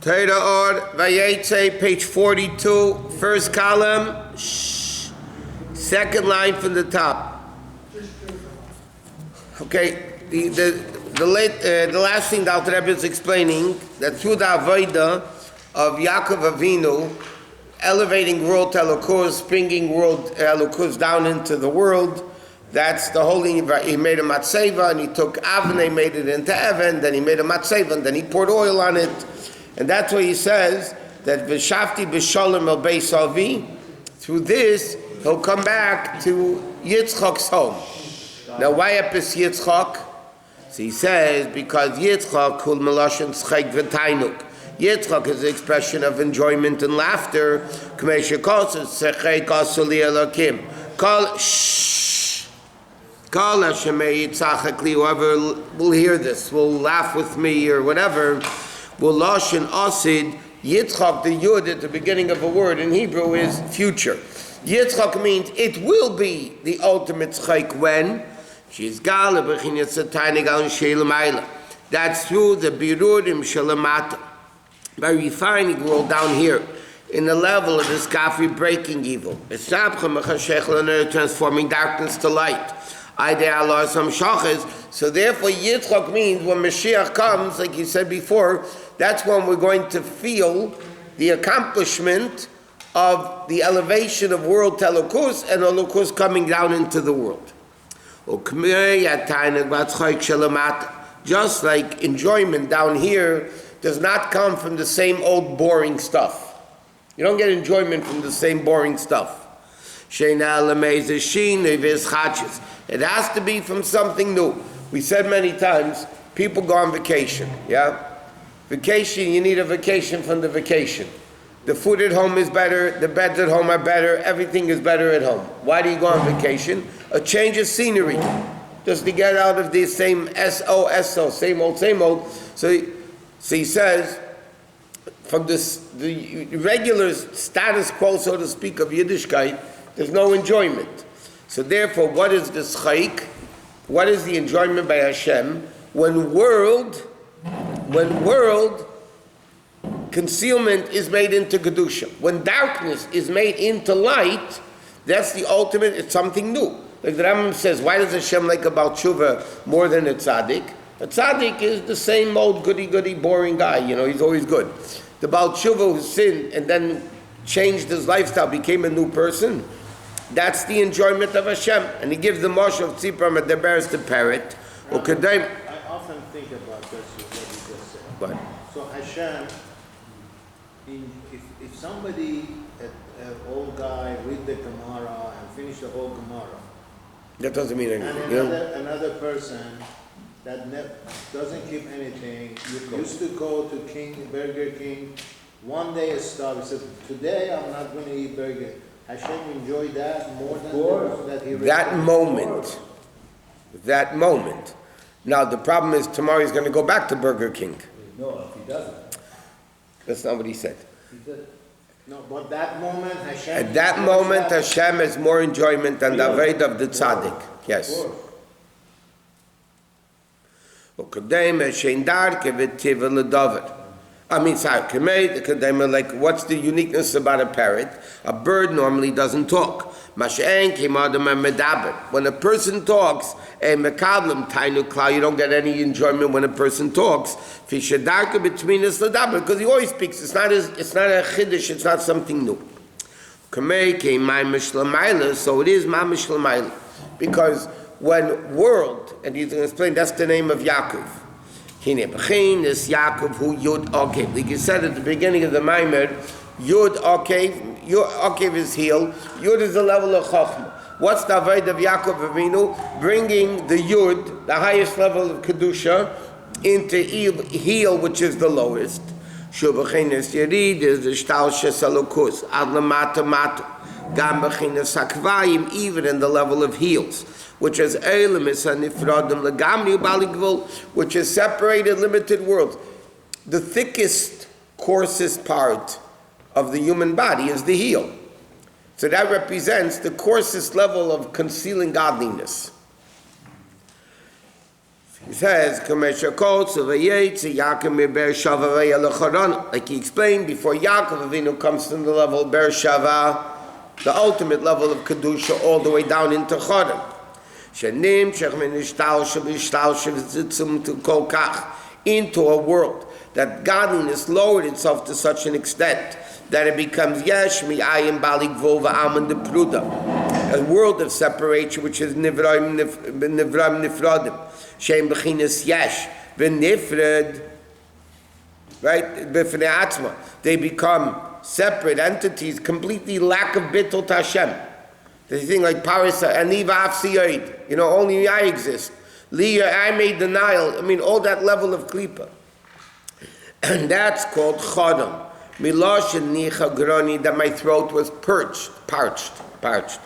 Torah Or, Vayeitzei, page 42, first column, second line from the top. Okay, the last thing the Alter Rebbe is explaining, that through the Avodah of Yaakov Avinu, elevating world to Elokus, bringing world Elokus down into the world, that's the holy. He made a matzeva, and he took Avnei, made it into Evan, then he made a matzeva, and then he poured oil on it. And that's why he says that V'shavti b'shalom el beis avi. Through this, he'll come back to Yitzchak's home. Now, why epis Yitzchak? So he says, because Yitzchak kul melashon tzchak v'tainuk. Yitzchak is the expression of enjoyment and laughter. K'mei shekos tzchak asu li elokim. Kol Hashemei yitzachak li. Whoever will hear this, will laugh with me or whatever. Lashon asid, Yitzchak, the yud at the beginning of a word in Hebrew is future. Yitzchak means it will be the ultimate tzchak when she's gala b'chinas satayne gal sheilamayla. That's through the birudim shalamata, by refining world down here in the level of this kafir breaking evil. Transforming darkness to light. So therefore Yitzchak means when Mashiach comes, like you said before, that's when we're going to feel the accomplishment of the elevation of world to Elokus, and Elokus coming down into the world. Just like enjoyment down here does not come from the same old boring stuff. You don't get enjoyment from the same boring stuff. It has to be from something new. We said many times, people go on vacation, yeah? Vacation, you need a vacation from the vacation. The food at home is better, the beds at home are better, everything is better at home. Why do you go on vacation? A change of scenery, just to get out of the same S-O, same old. So he says, from the regular status quo, so to speak, of Yiddishkeit, there's no enjoyment. So therefore, what is the tzchaik? What is the enjoyment by Hashem? When world concealment is made into Kedusha. When darkness is made into light, that's the ultimate, it's something new. Like the Rambam says, why does Hashem like a Baal Tshuva more than a tzaddik? A tzaddik is the same old goody-goody boring guy, he's always good. The Baal Tshuva who sinned and then changed his lifestyle, became a new person, that's the enjoyment of Hashem. And he gives the Moshe of Tzipram at the bears the parrot. I often think about this, what you just said. What? So Hashem, if somebody, an old guy, read the Gemara and finish the whole Gemara, that doesn't mean anything. And another person that doesn't keep anything, used to go to Burger King, one day it stopped, he said, today I'm not going to eat burger. Hashem enjoyed that more than the person that he read. That moment. Now the problem is tomorrow he's going to go back to Burger King. No, if he doesn't. That's not what he said. He did. No, but that moment Hashem... At that moment Hashem has more enjoyment than the Avodah of the tzaddik. Yes. Like, what's the uniqueness about a parrot? A bird normally doesn't talk. When a person talks, you don't get any enjoyment when a person talks. Because he always speaks. It's not a chiddush, it's not something new. So it is mamish l'mayla. Because when world, and he's going to explain, that's the name of Yaakov. Is Yaakov who Yud Okev. Like you said at the beginning of the Maimer, Yud Okev is heel. Yud is the level of Chochmah. What's the avodah of Yaakov Avinu? Bringing the Yud, the highest level of Kedusha, into heel, which is the lowest. Shubechinas Yerid is the Shtal Shesalukus. Ad Lamata Matu. Gam Bechinas Hakvayim, even in the level of heels, which is Eilim is Nifradim Lagamni Baligvul, which is separated, limited worlds. The thickest, coarsest part of the human body is the heel. So that represents the coarsest level of concealing godliness. He says, like he explained before, Yaakov Avinu comes to the level of Beersheva, the ultimate level of Kedusha, all the way down into Choron. Into a world that godliness lowered itself to such an extent that it becomes yesh mi'ayim balik vova amen de pruda, a world of separation which is nivram nifradim, shem bechinas yesh v'nifred, right? B'fnei atzma, they become separate entities, completely lack of bittul to Hashem. They think like Parisa, Aniva Afsiyoid, only I exist. Leah, I made the Nile. I mean, all that level of klipa. And that's called Chodom. Milosh and Nicha Groni, that my throat was parched. Hainu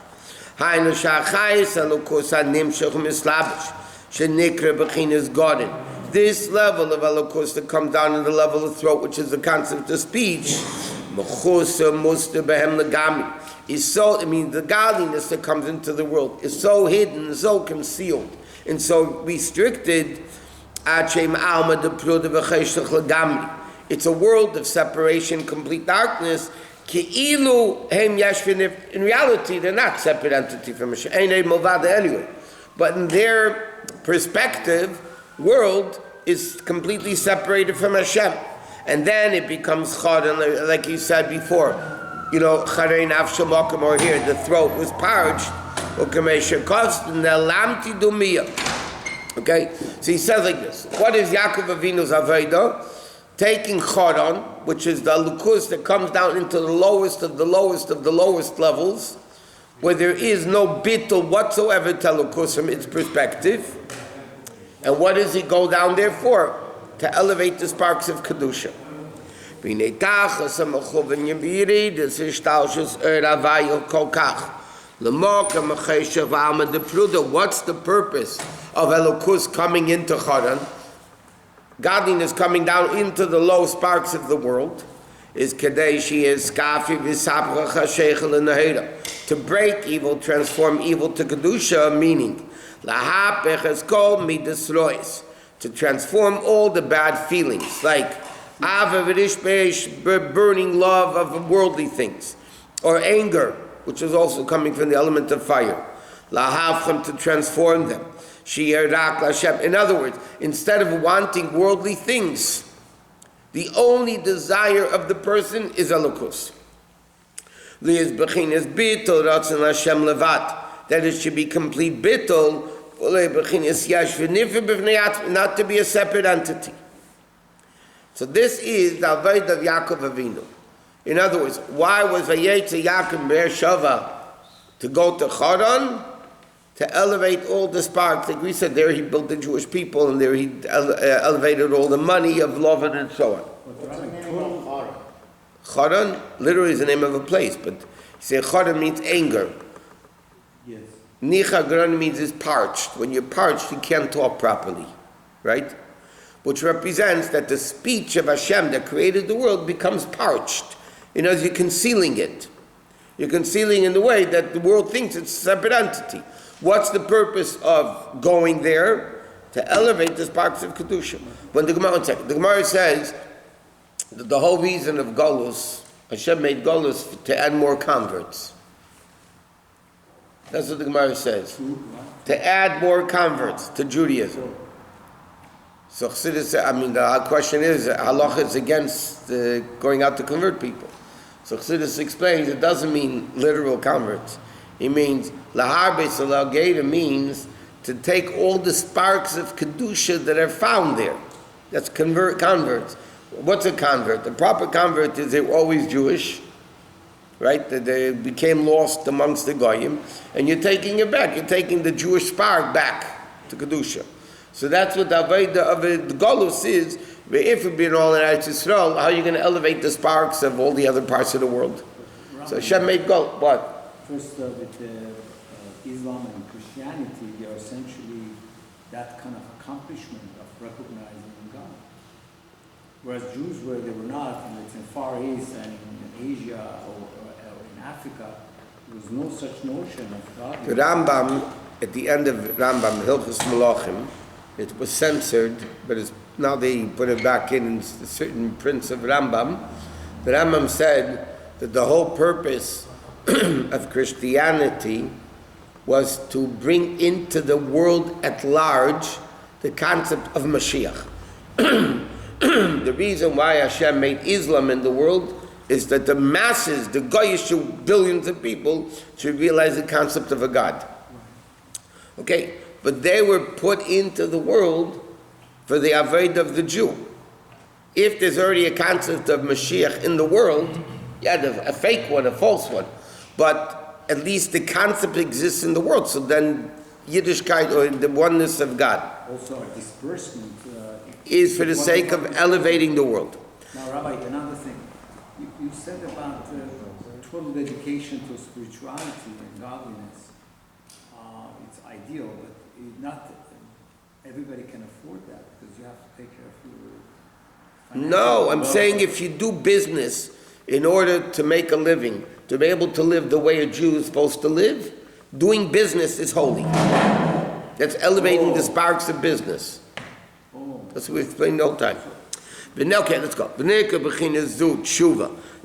Shachayis Elokus Nimshach Mislabish, Shenikra Bechinas Godin. This level of Elokus that comes down to the level of throat, which is the concept of speech, Mechusa Musta Behem Lagami, is so, the godliness that comes into the world is so hidden, so concealed, and so restricted. It's a world of separation, complete darkness. In reality, they're not separate entity from Hashem. Anyway, but in their perspective, world is completely separated from Hashem, and then it becomes chad, like you said before. Charei nafshe mokem, or here, the throat was parched. Okay, so he says like this. What is Yaakov Avinu's Aveda? Taking Choron, which is the lukus that comes down into the lowest of the lowest of the lowest levels, where there is no bittul whatsoever to lukus from its perspective. And what does he go down there for? To elevate the sparks of Kedusha. What's the purpose of Elokus coming into Choron? Godliness coming down into the low sparks of the world is to break evil, transform evil to Kedusha, meaning to transform all the bad feelings, like burning love of worldly things, or anger, which is also coming from the element of fire, to transform them. In other words, instead of wanting worldly things, the only desire of the person is Elokus. That it should be complete bittul, not to be a separate entity. So this is the Aved of Yaakov Avinu. In other words, why was Vayeitzei Yaakov Beersheva to go to Choron? To elevate all the sparks. Like we said, there he built the Jewish people, and there he elevated all the money of Lovan and so on. What's the name of Choron? Choron literally is the name of a place, but you say Choron means anger. Yes. Nicha Gron means is parched. When you're parched, you can't talk properly, right? Which represents that the speech of Hashem that created the world becomes parched. You're concealing it. You're concealing in the way that the world thinks it's a separate entity. What's the purpose of going there? To elevate the sparks of Kedusha. When the Gemara says that the whole reason of Golus, Hashem made Golus to add more converts. That's what the Gemara says. To add more converts to Judaism. So the question is, halacha is against going out to convert people. So Chassidus explains it doesn't mean literal converts. It means laharbe salageda means to take all the sparks of kedusha that are found there. That's converts. What's a convert? The proper convert is they were always Jewish, right? That they became lost amongst the goyim, and you're taking it back. You're taking the Jewish spark back to kedusha. So that's what the Aveda of the Golus is. If we've been all in Eretz Yisrael, how are you going to elevate the sparks of all the other parts of the world? So Hashem made Golus. What? First, with Islam and Christianity, they are essentially that kind of accomplishment of recognizing God. Whereas Jews, where they were not, and it's in Far East and in Asia or in Africa, there was no such notion of God. The Rambam, at the end of Rambam, Hilchos Malachim, It was censored, but now they put it back in certain prints of Rambam. The Rambam said that the whole purpose of Christianity was to bring into the world at large the concept of Mashiach. The reason why Hashem made Islam in the world is that the masses, the Goyish billions of people, should realize the concept of a God. Okay, but they were put into the world for the avodah of the Jew. If there's already a concept of Mashiach in the world, yeah, a fake one, a false one, but at least the concept exists in the world, so then Yiddishkeit, or the oneness of God, also a disbursement is for the sake of elevating the world. Now, Rabbi, another thing. You said about total dedication to spirituality and godliness. It's ideal, but not everybody can afford that because you have to take care of your No, I'm saying if you do business in order to make a living, to be able to live the way a Jew is supposed to live, doing business is holy. That's elevating the sparks of business. That's what we explained the whole time. Okay, let's go.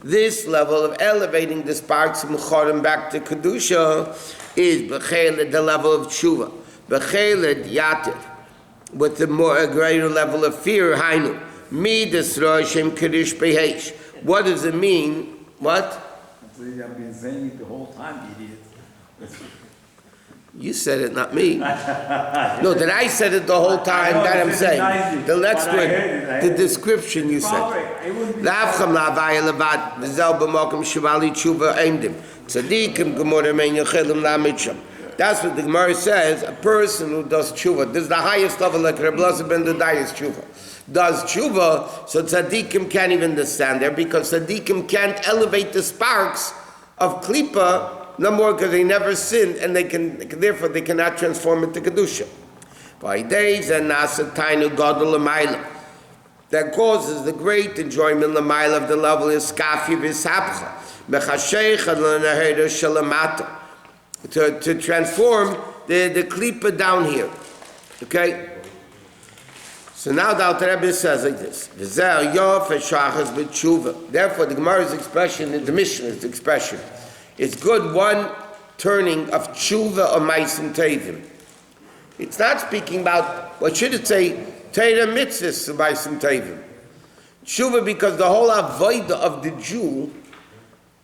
This level of elevating the sparks from Chorim back to Kedusha is the level of Tshuva. Yatir, with the more greater level of fear, Hainu. What does it mean? What? I've been saying it the whole time, idiot. You said it, not me. No, that I said it the whole time, that I'm saying. The next one, the description you said. That's what the Gemara says, a person who does tshuva. This is the highest level, like Rabbi ben Dodai's tshuva. Does tshuva, so tzaddikim can't even stand there, because tzaddikim can't elevate the sparks of klipa, no more because they never sinned, and therefore they cannot transform into kedusha. That causes the great enjoyment of the level is kafi v'sapcha to transform the klipa down here. Okay. So now the Alter Rebbe says like this: therefore, the Gemara's expression, the Mishnah's expression, it's good one turning of tshuva or ma'asim tevim. It's not speaking about, what should it say, Torah mitzvahs or ma'asim tevim. Tshuva, because the whole avodah of the Jew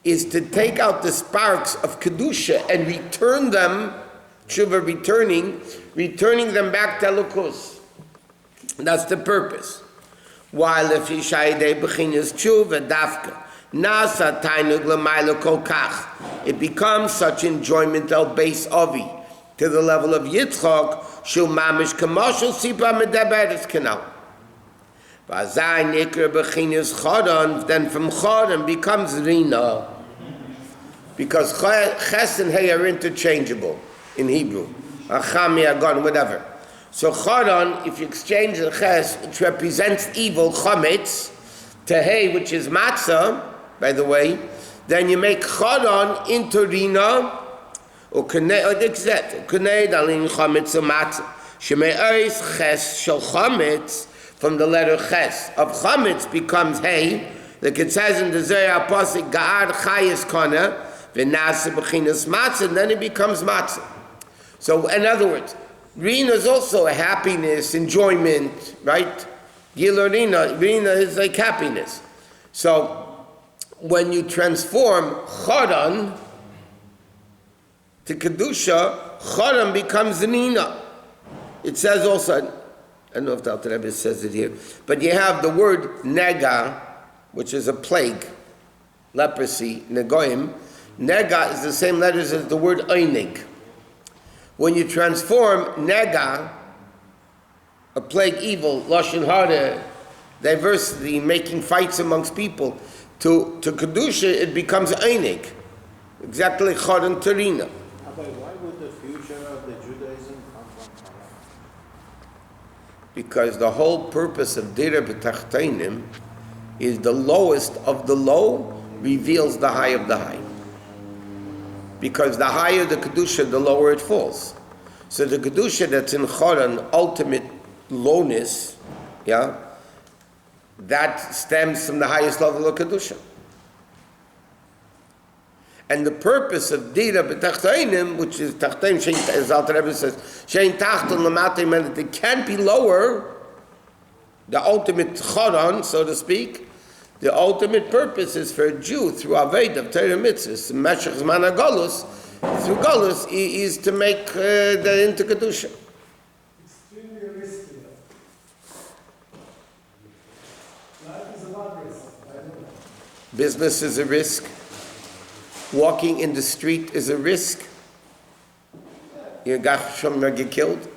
is to take out the sparks of kedusha and return them, tshuva returning them back to elokus. That's the purpose. While if Yishayidei b'chinas tshuva dafka, nasa tainug l'mayla kol kach, it becomes such enjoyment al base avi, to the level of Yitzchak, shul mamish kamashul sipa medaberes kanal. V'azai nikra b'chinas chodon, then from chodon becomes rina, because ches and hey are interchangeable in Hebrew, achami agon, whatever. So chodon, if you exchange the ches, it represents evil, chametz, to hey, which is matzah, by the way, then you make chodon into rina, or exet, kanei dalin chametz or matzah. Sheme'eis ches shel chametz, from the letter ches of chametz becomes hey, like it says in the Zohar Pasuk, ga'ad chayes kana, v'nasa b'chinas matzah, and then it becomes matzah. So, in other words, rina is also a happiness, enjoyment, right? Gilorina, rina is like happiness. So, when you transform chodon to kedusha, chodon becomes nina. It says also, I don't know if the Alter Rebbe says it here, but you have the word nega, which is a plague, leprosy, negoim. Nega is the same letters as the word einig. When you transform nega, a plague, evil, lashon hara, diversity, making fights amongst people, to kedusha, it becomes einig, exactly like chodon terina. Why would the future of the Judaism come from Torah? Because the whole purpose of Dira B'Tachtainim is the lowest of the low reveals the high of the high. Because the higher the kedusha, the lower it falls. So the kedusha that's in Choron, ultimate lowness, yeah, that stems from the highest level of Kedusha. And the purpose of Dira b'tachtainim, which is Tachtaim, as Alter Rebbe says, Shein Tachton Lamatim, and it can't be lower, the ultimate Choron, so to speak, the ultimate purpose is for a Jew, through Aved of Torah Mitzvahs, Meshach Zman HaGolus, through Golus, is to make the into Kedusha. Extremely risky. Life is about risk. I don't know. Business is a risk. Walking in the street is a risk. You get killed.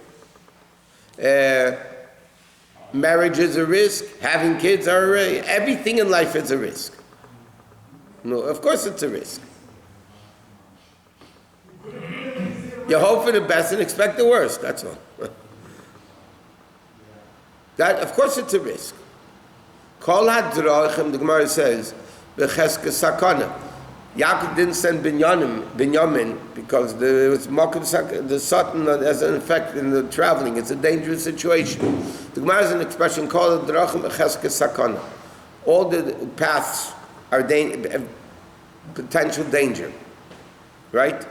Marriage is a risk. Having kids are a risk. Everything in life is a risk. No, of course it's a risk. You hope for the best and expect the worst. That's all. That, of course, it's a risk. Kol hadrachim, the Gemara says, b'cheska sakana. Yaakov didn't send Binyamin because there was the Satan has an effect in the traveling. It's a dangerous situation. The Gemara is an expression called Drachim Echeske Sakana. All the paths are potential danger, right?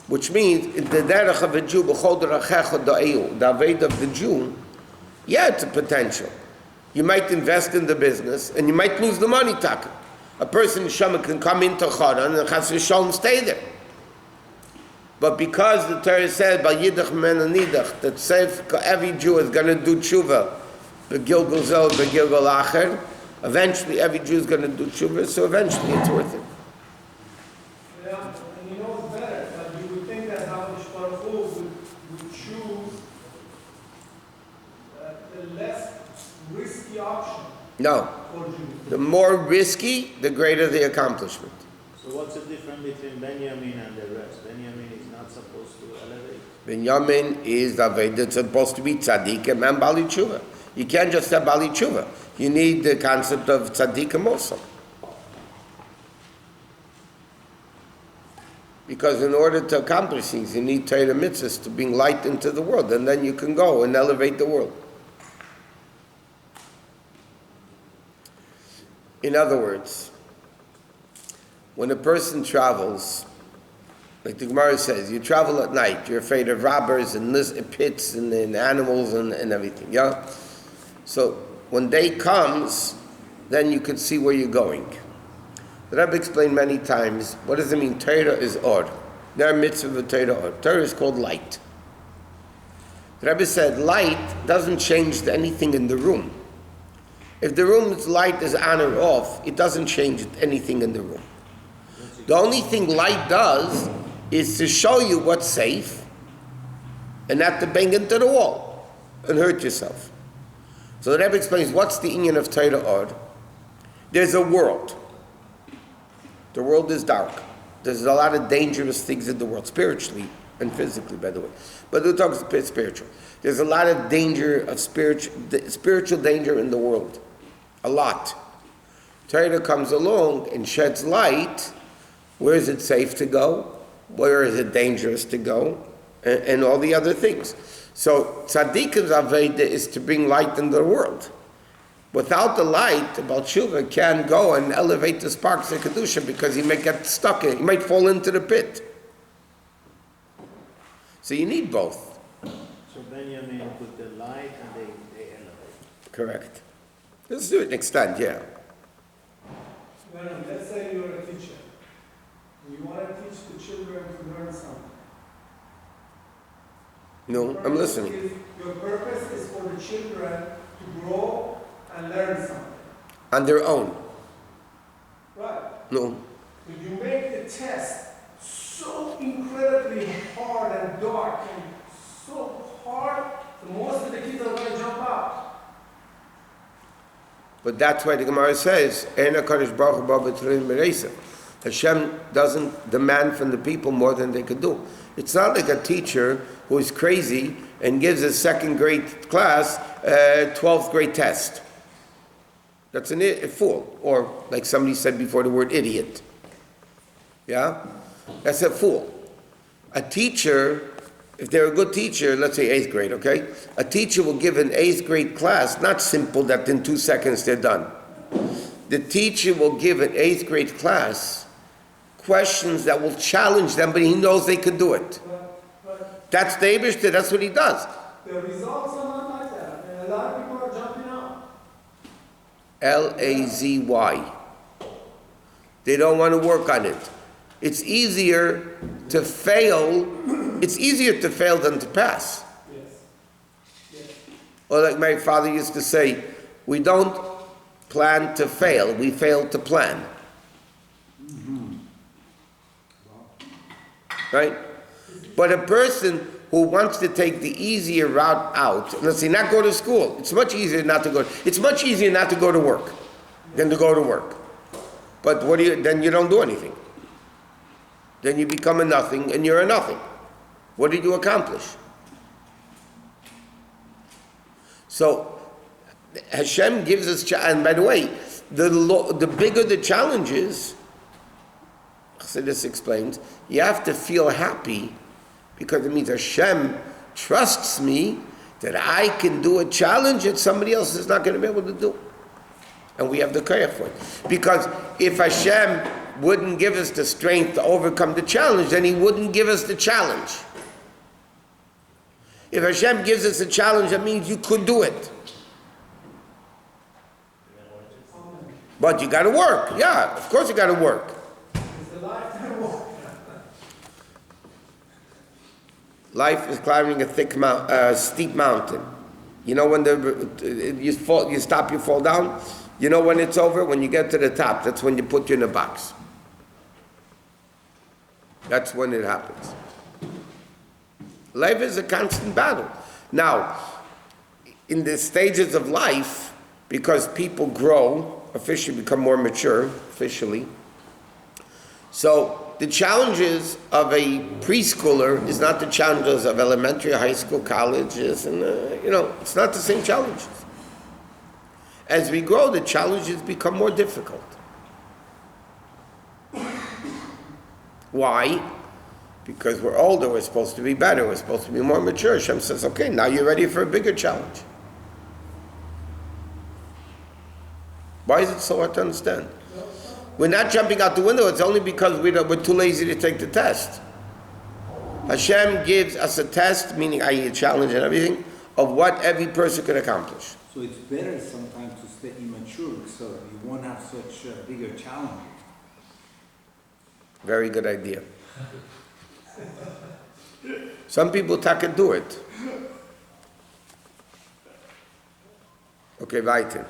Which means the derech of a Jew, b'chol derachecha da'eu, the aved of the Jew, yeah, it's a potential. You might invest in the business and you might lose the money, taka. A person in Shema can come into Choron and Chas v'Shalom stay there. But because the Torah said, "Bal yidach mena nidach," that every Jew is going to do tshuva, b'gilgal zel, b'gilgal acher. Eventually, every Jew is going to do tshuva, so eventually it's worth it. Yeah, and you know it's better, but you would think that Hakadosh Baruch Hu would choose the less risky option No. for Jews. The more risky, the greater the accomplishment. So what's the difference between Benjamin and the rest? Benjamin is not supposed to elevate. Binyamin is the way that's supposed to be tzaddikim and bali tshuva. You can't just have bali tshuva. You need the concept of tzaddikim also. Because in order to accomplish things, you need Torah mitzvahs to bring light into the world, and then you can go and elevate the world. In other words, when a person travels, like the Gemara says, you travel at night, you're afraid of robbers and pits and animals and everything, yeah? So when day comes, then you can see where you're going. The Rabbi explained many times, what does it mean? Torah is or. There are mitzvah of Torah or. Torah is called light. The Rabbi said light doesn't change anything in the room. If the room's light is on or off, it doesn't change anything in the room. The only thing light does is to show you what's safe and not to bang into the wall and hurt yourself. So the Rebbe explains what's the inyan of Torah Or. There's a world. The world is dark. There's a lot of dangerous things in the world, spiritually and physically, by the way. But we'll talk spiritual. There's a lot of danger of spiritual danger in the world. A lot. Torah comes along and sheds light. Where is it safe to go? Where is it dangerous to go? And all the other things. So tzaddikim's aveda is to bring light into the world. Without the light, the Baal Tshuva can't go and elevate the sparks of Kedusha because he might get stuck in it. He might fall into the pit. So you need both. So Benjamin put the light and they elevate. Correct. Let's do it next time, yeah. Well, let's say you're a teacher. You want to teach the children to learn something. No, I'm listening. Your purpose is for the children to grow and learn something. On their own. Right. No. If you make the test so incredibly hard and dark and so hard, the most of the kids are going to jump out. But that's why the Gemara says, "Eina Kadosh Baruch Hu ba b'trein b'reisa." Hashem doesn't demand from the people more than they could do. It's not like a teacher who is crazy and gives a second grade class a 12th grade test. That's a fool. Or like somebody said before, the word idiot. Yeah? That's a fool. A teacher if they're a good teacher, let's say 8th grade, okay? A teacher will give an 8th grade class, not simple that in 2 seconds they're done. The teacher will give an 8th grade class questions that will challenge them, but he knows they could do it. But That's the Eibishter, that's what he does. the results are not like that. And a lot of people are jumping out. Lazy. They don't want to work on it. It's easier to fail. It's easier to fail than to pass. Yes. Or like my father used to say, we don't plan to fail, we fail to plan. Right? But a person who wants to take the easier route out, let's say not go to school, it's much easier not to go to work than to go to work. But then you don't do anything. Then you become a nothing and you're a nothing. What did you accomplish? So Hashem gives us, and by the way, the bigger the challenge is, Chassidus explains, you have to feel happy because it means Hashem trusts me that I can do a challenge that somebody else is not going to be able to do. And we have the koyach for it. Because if Hashem wouldn't give us the strength to overcome the challenge, then he wouldn't give us the challenge. If Hashem gives us a challenge, that means you could do it. But you got to work. Yeah, of course you got to work. It's a lifetime work. Life is climbing a steep mountain. You know when you stop, you fall down. You know when it's over? When you get to the top, that's when you put you in a box. That's when it happens. Life is a constant battle. Now, in the stages of life, because people grow, officially become more mature, officially. So the challenges of a preschooler is not the challenges of elementary, high school, colleges, and it's not the same challenges. As we grow, the challenges become more difficult. Why? Because we're older, we're supposed to be better, we're supposed to be more mature. Hashem says, okay, now you're ready for a bigger challenge. Why is it so hard to understand? We're not jumping out the window, it's only because we're too lazy to take the test. Hashem gives us a test, meaning i.e. a challenge and everything, of what every person could accomplish. So it's better sometimes to stay immature, so you won't have such bigger challenges. Very good idea. Some people can do it. Okay, weiter.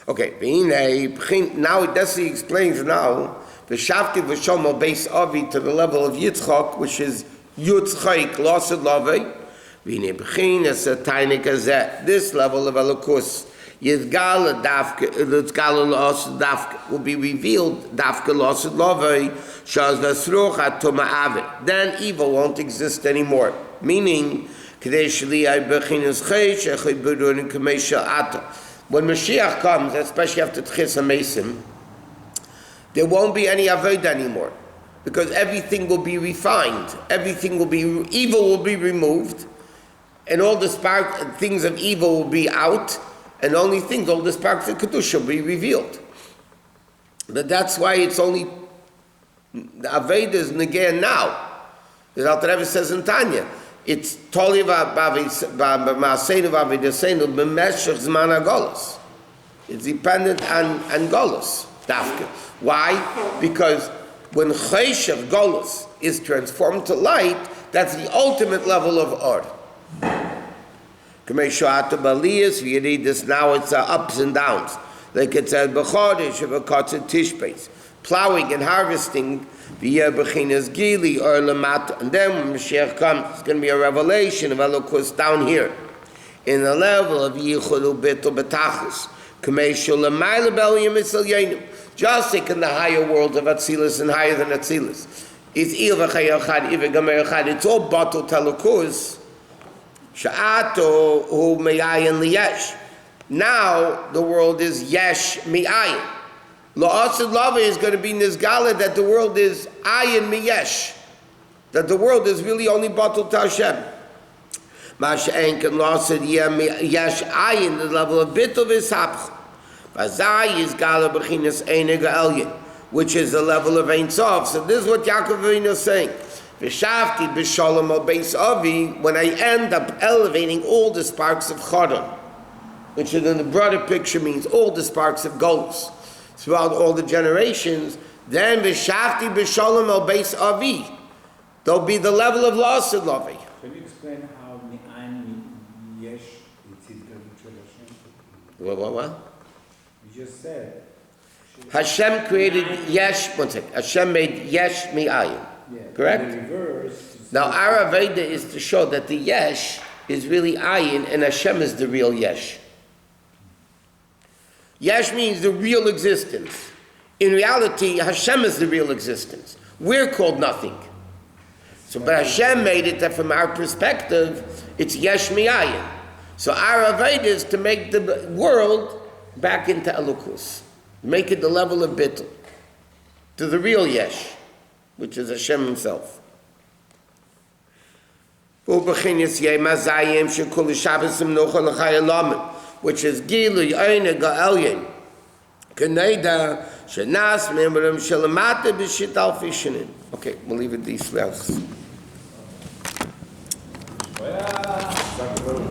Okay, now that's he explains now the Shafti V'Shomo base Avi to the level of Yitzchak, which is Yitzchak Losed Love. V'inei B'chin es a tiny gazette. This level of Elokus Yizgal Losed Dafka will be revealed. Dafka Losed Love Shaz Nasruch Atoma Avi. Then evil won't exist anymore. Meaning. When Mashiach comes, especially after Tchis HaMesim, there won't be any Avodah anymore, because everything will be refined, evil will be removed, and all the things of evil will be out, and all the sparks of Kedusha will be revealed. But that's why it's only the Avodah is Negeh now. The Alter Rebbe says in Tanya, it's totally it's dependent on Golus. Why? Because when Cheshev Golus is transformed to light, that's the ultimate level of Or. You read this now, it's ups and downs. Like it said, plowing and harvesting. And then when Mashiach comes, it's going to be a revelation of Elokus down here, in the level of Yichud U'Bitul B'Tachlis, just like in the higher world of Atzilus and higher than Atzilus. It's all Batul Telukus. Sha'ato Hu Me'ayin Liyesh. Now the world is Yesh Mi'ayin. La'asid lava is going to be nizgala that the world is ayin miyesh, that the world is really only batul to Hashem. Masha'en can la'asid yesh ayin, the level of bitul v'sapch. Vazai is gala b'chinas einig elyon, which is the level of Ein Sof. So this is what Yaakov Avinu is saying. V'shavti b'shalom al beis avi, when I end up elevating all the sparks of Chadon, which in the broader picture means all the sparks of Golus, throughout all the generations, then v'shavti b'shalom al beis avi, there'll be the level of loss and loving. Can you explain how Mi'an Yesh is What? You just said. Hashem created Yesh, one second, Hashem made Yesh mi'ayin, correct? The reverse. Now our Aveda is to show that the Yesh is really ayin and Hashem is the real Yesh. Yesh means the real existence. In reality, Hashem is the real existence. We're called nothing. So, but Hashem made it that from our perspective, it's Yesh mi'ayin. So our Aveda is to make the world back into Elokus. Make it the level of Bittul. To the real Yesh, which is Hashem himself. Which is Gilu Yoina Ga'elyin. Kaneda Shanas Memram Shalamata B'Shit Alfishinin. Okay, we'll leave it these rounds.